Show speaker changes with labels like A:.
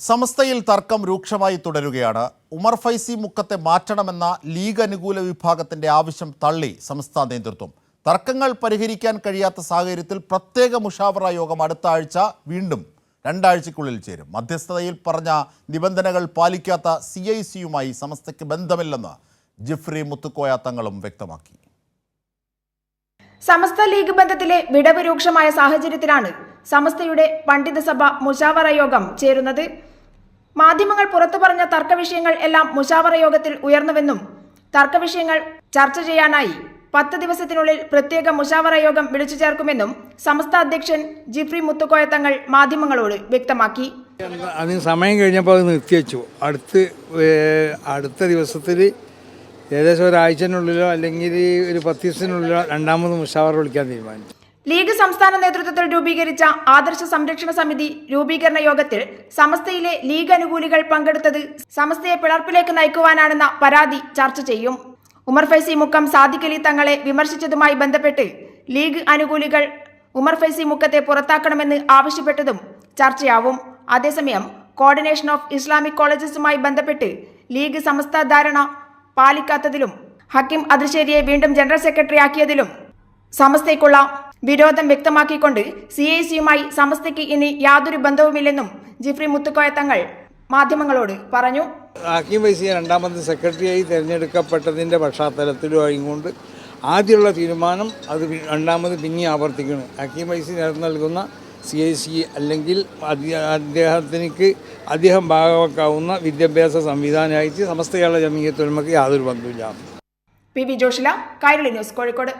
A: സമസ്തയിൽ തർക്കം രൂക്ഷമായി തുടരുകയാണ്. ഉമർ ഫൈസി മുക്കത്തെ മാറ്റണമെന്ന ലീഗ് അനുകൂല വിഭാഗത്തിന്റെ ആവശ്യം തള്ളി സംസ്ഥാന നേതൃത്വം. തർക്കങ്ങൾ പരിഹരിക്കാൻ കഴിയാത്ത സാഹചര്യത്തിൽ പ്രത്യേക മുഷാവറ യോഗം അടുത്ത ആഴ്ച വീണ്ടും 2 ആഴ്ചയ്ക്കുള്ളിൽ ചേരും. മധ്യസ്ഥതയിൽ പറഞ്ഞ നിബന്ധനകൾ പാലിക്കാത്ത CIC-യുമായി സമസ്തയ്ക്ക് ബന്ധമില്ലെന്ന് ജിഫ്രി മുത്തുക്കോയ തങ്ങളും വ്യക്തമാക്കി.
B: സമസ്ത ലീഗ് ബന്ധത്തിലെ വിടവ് രൂക്ഷമായ സാഹചര്യത്തിലാണ് സമസ്തയുടെ പണ്ഡിത സഭ മുഷാവറ യോഗം ചേരുന്നത്. മാധ്യമങ്ങൾ പുറത്തു പറഞ്ഞ തർക്കവിഷയങ്ങൾ എല്ലാം മുഷാവറ യോഗത്തിൽ ഉയർന്നുവെന്നും തർക്കവിഷയങ്ങൾ ചർച്ച ചെയ്യാനായി 10 ദിവസത്തിനുള്ളിൽ പ്രത്യേക മുഷാവറ യോഗം വിളിച്ചു ചേർക്കുമെന്നും സമസ്ത അധ്യക്ഷൻ ജിഫ്രി മുത്തുക്കോയ തങ്ങൾ മാധ്യമങ്ങളോട് വ്യക്തമാക്കി.
C: അതിന് സമയം കഴിഞ്ഞപ്പോൾ അത് നിർത്തിവെച്ചു. അടുത്ത ദിവസത്തിൽ ഏകദേശം ഒരാഴ്ചനുള്ളിലോ അല്ലെങ്കിൽ ഒരു 10 ദിവസത്തിനുള്ളിലോ രണ്ടാമത് മുഷാവറ വിളിക്കാൻ തീരുമാനിച്ചു.
B: ലീഗ് സംസ്ഥാന നേതൃത്വത്തിൽ രൂപീകരിച്ച ആദർശ സംരക്ഷണ സമിതി രൂപീകരണ യോഗത്തിൽ സമസ്തയിലെ ലീഗ് അനുകൂലികൾ പങ്കെടുത്തത് സമസ്തയെ പിളർപ്പിലേക്ക് നയിക്കുവാനാണെന്ന പരാതി ചർച്ച ചെയ്യും. ഉമർ ഫൈസി മുക്കം സാദിഖ് അലി തങ്ങളെ വിമർശിച്ചതുമായി ബന്ധപ്പെട്ട് ലീഗ് അനുകൂലികൾ ഉമർ ഫൈസി മുക്കത്തെ പുറത്താക്കണമെന്ന് ആവശ്യപ്പെട്ടതും ചർച്ചയാവും. അതേസമയം കോർഡിനേഷൻ ഓഫ് ഇസ്ലാമിക് കോളേജസുമായി ബന്ധപ്പെട്ട് ലീഗ് സമസ്ത ധാരണ പാലിക്കാത്തതിലും ഹക്കീം അദ്രിശ്ശേരിയെ വീണ്ടും ജനറൽ സെക്രട്ടറി ആക്കിയതിലും സമസ്തയ്ക്കുള്ള വിരോധം വ്യക്തമാക്കിക്കൊണ്ട് CIC-യുമായി സമസ്തയ്ക്ക് ഇനി യാതൊരു ബന്ധവുമില്ലെന്നും ജിഫ്രി മുത്തുക്കോയ തങ്ങൾ മാധ്യമങ്ങളോട് പറഞ്ഞു.
C: ഹക്കീം ഫൈസിയെ രണ്ടാമത് സെക്രട്ടറിയായി തിരഞ്ഞെടുക്കപ്പെട്ടതിൻ്റെ പശ്ചാത്തലത്തിലും കൊണ്ട് ആദ്യമുള്ള തീരുമാനം അത് രണ്ടാമത് പിന്നെ ആവർത്തിക്കണം. ഹക്കീം ഫൈസി നേതൃത്വം നൽകുന്ന CIC അല്ലെങ്കിൽ അദ്ദേഹം ഭാഗമാക്കാവുന്ന വിദ്യാഭ്യാസ സംവിധാനമായിട്ട് സമസ്ത കേരള ജമീയത്തുൽ ഉലമക്ക് യാതൊരു ബന്ധവുമില്ല.
B: PV Joshila, Kairali news, Kozhikode.